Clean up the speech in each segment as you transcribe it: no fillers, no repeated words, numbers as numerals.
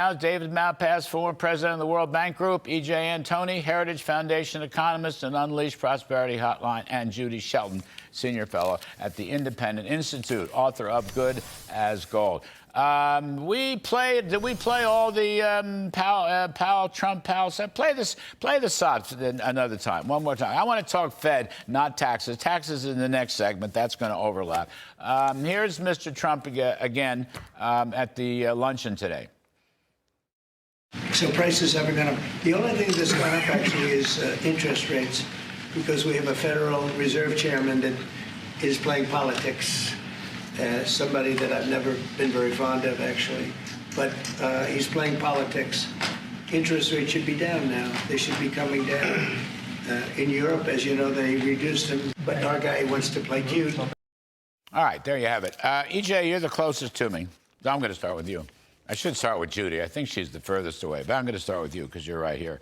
Now, David Malpass, former president of the World Bank Group, E.J. Antoni, Heritage Foundation economist and Unleashed Prosperity Hotline, and Judy Shelton, senior fellow at the Independent Institute, author of Good as Gold. Did we play all the Powell, Trump, Powell? Play the SOT another time, one more time. I want to talk Fed, not taxes. Taxes in the next segment. That's going to overlap. Here's Mr. Trump again at the luncheon today. So prices haven't gone up. The only thing that's gone up actually is interest rates, because we have a Federal Reserve chairman that is playing politics. Somebody that I've never been very fond of, actually. But he's playing politics. Interest rates should be down now. They should be coming down. In Europe, as you know, they reduced them. But our guy wants to play cute. All right, there you have it. EJ, you're the closest to me. So I'm going to start with you. I should start with Judy. I think she's the furthest away, but I'm going to start with you because you're right here.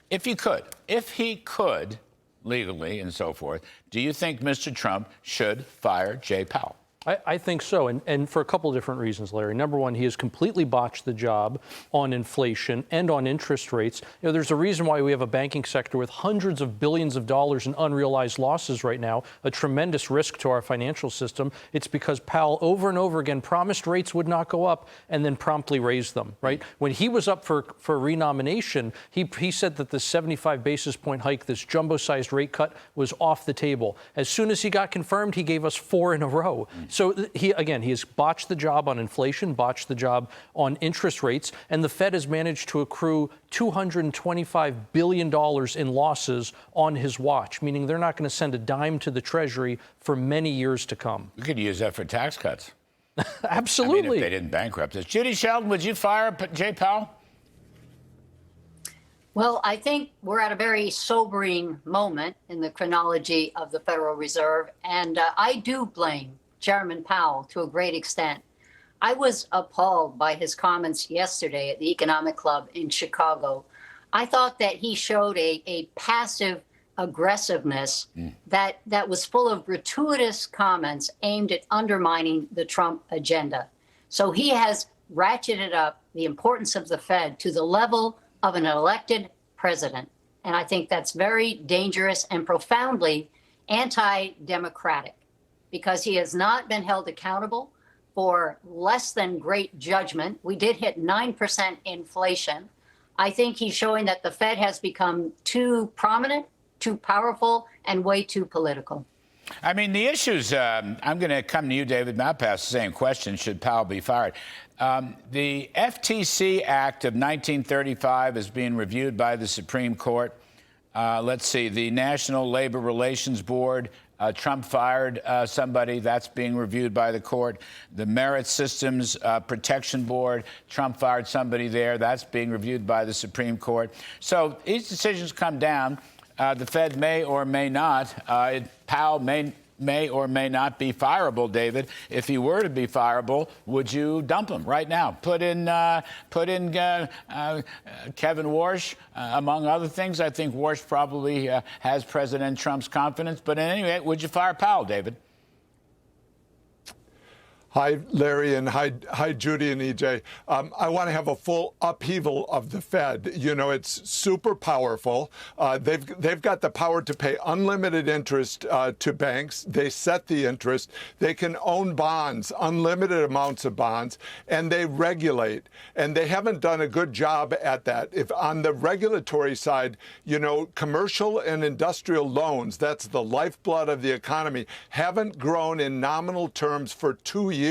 If he could, legally and so forth, do you think Mr. Trump should fire Jay Powell? I think so, and for a couple of different reasons, Larry. Number one, he has completely botched the job on inflation and on interest rates. You know, there's a reason why we have a banking sector with hundreds of billions of dollars in unrealized losses right now, a tremendous risk to our financial system. It's because Powell over and over again promised rates would not go up and then promptly raised them, right? When he was up for renomination, he said that the 75 basis point hike, this jumbo-sized rate cut, was off the table. As soon as he got confirmed, he gave us 4 in a row. So he has botched the job on inflation, botched the job on interest rates, and the Fed has managed to accrue $225 billion in losses on his watch, meaning they're not going to send a dime to the Treasury for many years to come. We could use that for tax cuts. Absolutely. I mean, if they didn't bankrupt us. Judy Shelton, would you fire Jay Powell? Well, I think we're at a very sobering moment in the chronology of the Federal Reserve, and I do blame Chairman Powell to a great extent. I was appalled by his comments yesterday at the Economic Club in Chicago. I thought that he showed a passive aggressiveness that was full of gratuitous comments aimed at undermining the Trump agenda. So he has ratcheted up the importance of the Fed to the level of an elected president. And I think that's very dangerous and profoundly anti-democratic, because he has not been held accountable for less than great judgment. We did hit 9% inflation. I think he's showing that the Fed has become too prominent, too powerful, and way too political. I mean, the issues, I'm going to come to you, David Malpass, the same question, should Powell be fired? The FTC Act of 1935 is being reviewed by the Supreme Court. Let's see, the National Labor Relations Board, Trump fired somebody. That's being reviewed by the court. The Merit Systems Protection Board, Trump fired somebody there. That's being reviewed by the Supreme Court. So these decisions come down. The Fed may or may not. Powell may or may not be fireable, David. If he were to be fireable, would you dump him right now? Put in Kevin Warsh, among other things. I think Warsh probably has President Trump's confidence. But anyway, would you fire Powell, David? Hi, Larry, and hi, Judy and EJ. I want to have a full upheaval of the Fed. You know, it's super powerful. They've got the power to pay unlimited interest to banks. They set the interest. They can own bonds, unlimited amounts of bonds, and they regulate. And they haven't done a good job at that. If on the regulatory side, you know, commercial and industrial loans, that's the lifeblood of the economy, haven't grown in nominal terms for 2 years.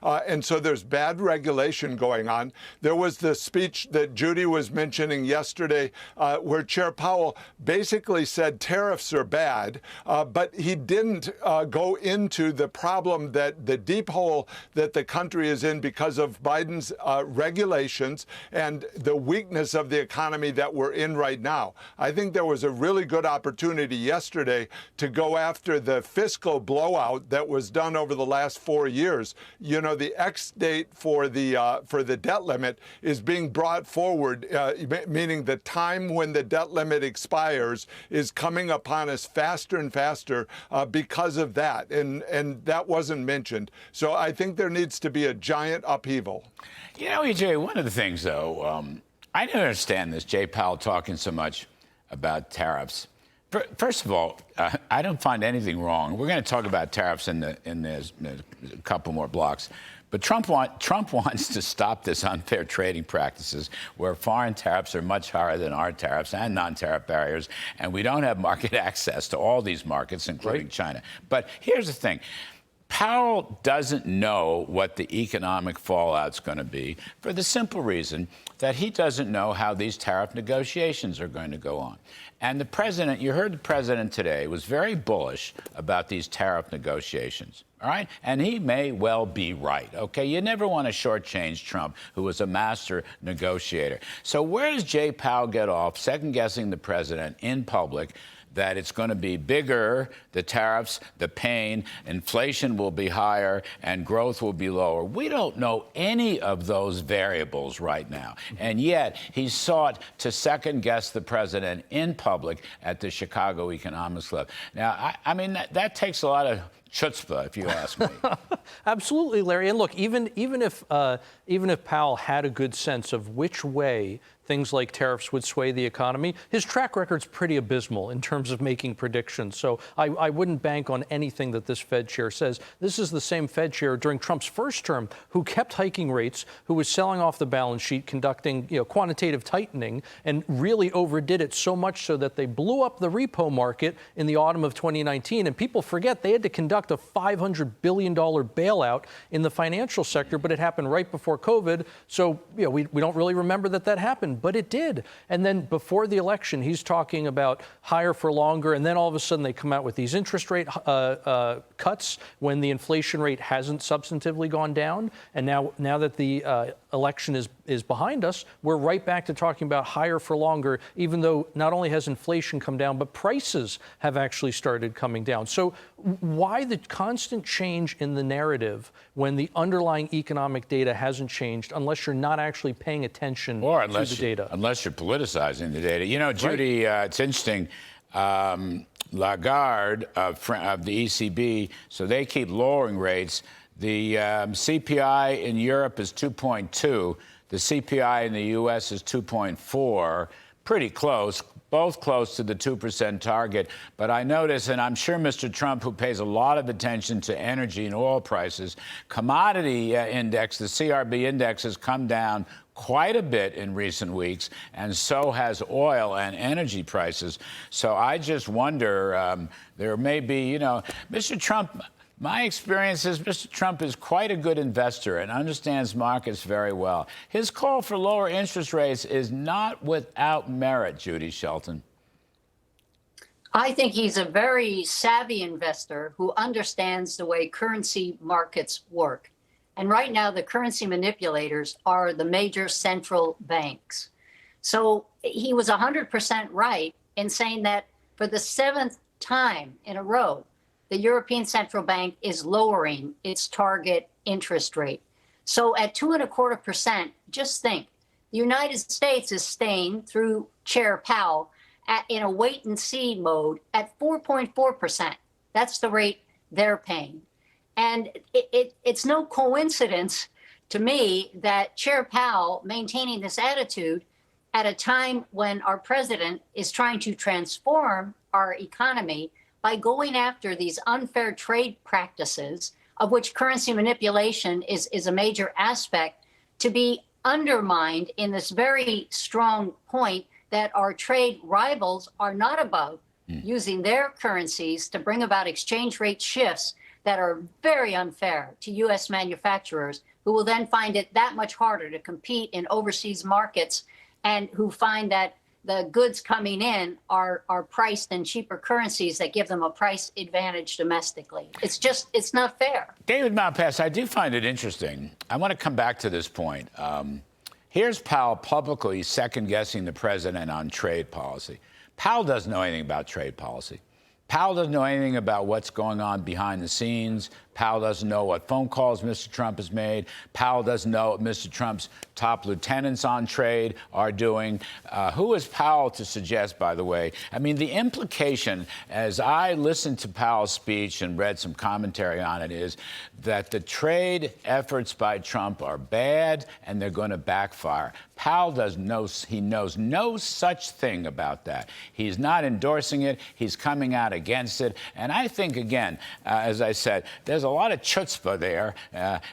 And so there's bad regulation going on. There was the speech that Judy was mentioning yesterday where Chair Powell basically said tariffs are bad, but he didn't go into the problem, that the deep hole that the country is in because of Biden's regulations and the weakness of the economy that we're in right now. I think there was a really good opportunity yesterday to go after the fiscal blowout that was done over the last 4 years. years. You know, the X date for the debt limit is being brought forward, meaning the time when the debt limit expires is coming upon us faster and faster because of that, and that wasn't mentioned. So I think there needs to be a giant upheaval. You know, EJ, one of the things, though, I don't understand this, Jay Powell talking so much about tariffs. First of all, I don't find anything wrong. We're going to talk about tariffs in a couple more blocks. But Trump wants to stop this unfair trading practices where foreign tariffs are much higher than our tariffs and non-tariff barriers, and we don't have market access to all these markets, including China. But here's the thing. Powell doesn't know what the economic fallout's going to be for the simple reason that he doesn't know how these tariff negotiations are going to go on. And the president, you heard the president today, was very bullish about these tariff negotiations. All right? And he may well be right. Okay? You never want to shortchange Trump, who was a master negotiator. So where does Jay Powell get off second-guessing the president in public that it's going to be bigger, the tariffs, the pain, inflation will be higher, and growth will be lower? We don't know any of those variables right now. And yet, he sought to second-guess the president in public at the Chicago Economics Club. Now, I mean, that takes a lot of chutzpah, if you ask me. Absolutely, Larry. And look, even if Powell had a good sense of which way things like tariffs would sway the economy, his track record's pretty abysmal in terms of making predictions. So I wouldn't bank on anything that this Fed chair says. This is the same Fed chair during Trump's first term who kept hiking rates, who was selling off the balance sheet, conducting quantitative tightening, and really overdid it so much so that they blew up the repo market in the autumn of 2019. And people forget they had to conduct a $500 billion bailout in the financial sector, but it happened right before COVID. So we don't really remember that happened, but it did. And then before the election, he's talking about higher for longer, and then all of a sudden they come out with these interest rate cuts when the inflation rate hasn't substantively gone down. And now that the election is behind us, we're right back to talking about higher for longer, even though not only has inflation come down, but prices have actually started coming down. So why the constant change in the narrative when the underlying economic data hasn't changed, unless you're not actually paying attention to the data? Unless you're politicizing the data. You know, Judy, it's interesting. Lagarde of the ECB, so they keep lowering rates. The CPI in Europe is 2.2. The CPI in the U.S. is 2.4. Pretty close, both close to the 2% target. But I notice, and I'm sure Mr. Trump, who pays a lot of attention to energy and oil prices, commodity index, the CRB index, has come down quite a bit in recent weeks, and so has oil and energy prices. So I just wonder, there may be, Mr. Trump, my experience is Mr. Trump is quite a good investor and understands markets very well. His call for lower interest rates is not without merit, Judy Shelton. I think he's a very savvy investor who understands the way currency markets work. And right now, the currency manipulators are the major central banks. So he was 100% right in saying that for the 7th time in a row, the European Central Bank is lowering its target interest rate. So at 2.25%, just think, the United States is staying, through Chair Powell, in a wait-and-see mode at 4.4%. That's the rate they're paying. And it's no coincidence to me that Chair Powell maintaining this attitude at a time when our president is trying to transform our economy by going after these unfair trade practices, of which currency manipulation is a major aspect, to be undermined in this very strong point that our trade rivals are not above using their currencies to bring about exchange rate shifts that are very unfair to U.S. manufacturers, who will then find it that much harder to compete in overseas markets, and who find that the goods coming in are priced in cheaper currencies that give them a price advantage domestically. It's not fair. David Malpass, I do find it interesting. I want to come back to this point. Here's Powell publicly second-guessing the president on trade policy. Powell doesn't know anything about trade policy. Powell doesn't know anything about what's going on behind the scenes. Powell doesn't know what phone calls Mr. Trump has made. Powell doesn't know what Mr. Trump's top lieutenants on trade are doing. Who is Powell to suggest, by the way? I mean, the implication, as I listened to Powell's speech and read some commentary on it, is that the trade efforts by Trump are bad and they're going to backfire. Powell knows no such thing about that. He's not endorsing it. He's coming out against it. And I think, again, as I said, there's a lot of chutzpah there.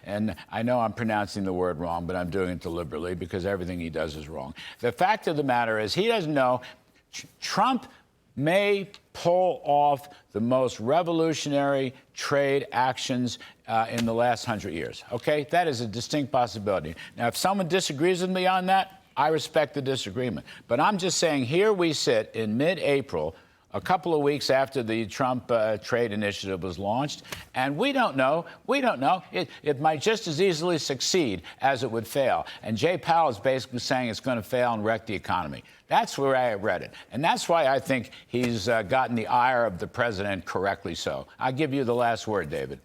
And I know I'm pronouncing the word wrong, but I'm doing it deliberately because everything he does is wrong. The fact of the matter is he doesn't know. Trump may pull off the most revolutionary trade actions in the last 100 years. Okay? That is a distinct possibility. Now, if someone disagrees with me on that, I respect the disagreement. But I'm just saying, here we sit in mid-April, a couple of weeks after the Trump trade initiative was launched, and we don't know. We don't know. It might just as easily succeed as it would fail. And Jay Powell is basically saying it's going to fail and wreck the economy. That's where I read it. And that's why I think he's gotten the ire of the president correctly so. I'll give you the last word, David.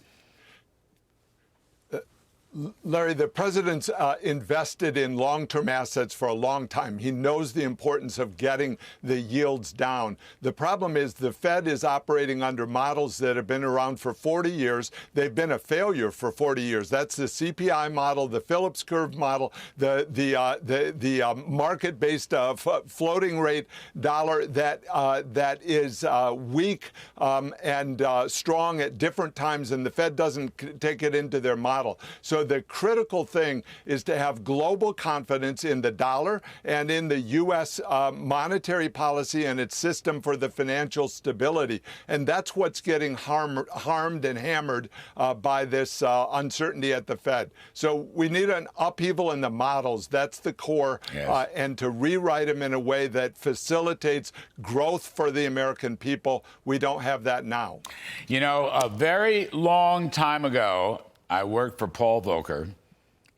Larry, the president's invested in long-term assets for a long time. He knows the importance of getting the yields down. The problem is the Fed is operating under models that have been around for 40 years. They've been a failure for 40 years. That's the CPI model, the Phillips curve model, the market-based floating rate dollar that is weak and strong at different times, and the Fed doesn't take it into their model. So the critical thing is to have global confidence in the dollar and in the U.S. Monetary policy and its system for the financial stability. And that's what's getting harmed and hammered by this uncertainty at the Fed. So we need an upheaval in the models. That's the core. Yes. And to rewrite them in a way that facilitates growth for the American people. We don't have that now. You know, a very long time ago, I worked for Paul Volcker,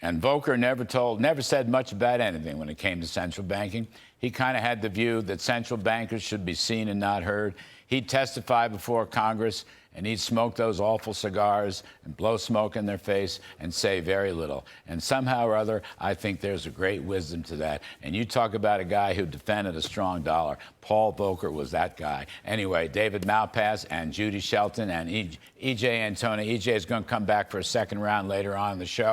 and Volcker never said much about anything when it came to central banking. He kind of had the view that central bankers should be seen and not heard. He'd testify before Congress, and he'd smoke those awful cigars and blow smoke in their face and say very little. And somehow or other, I think there's a great wisdom to that. And you talk about a guy who defended a strong dollar. Paul Volcker was that guy. Anyway, David Malpass and Judy Shelton and E.J. Antoni. E.J. is going to come back for a second round later on in the show.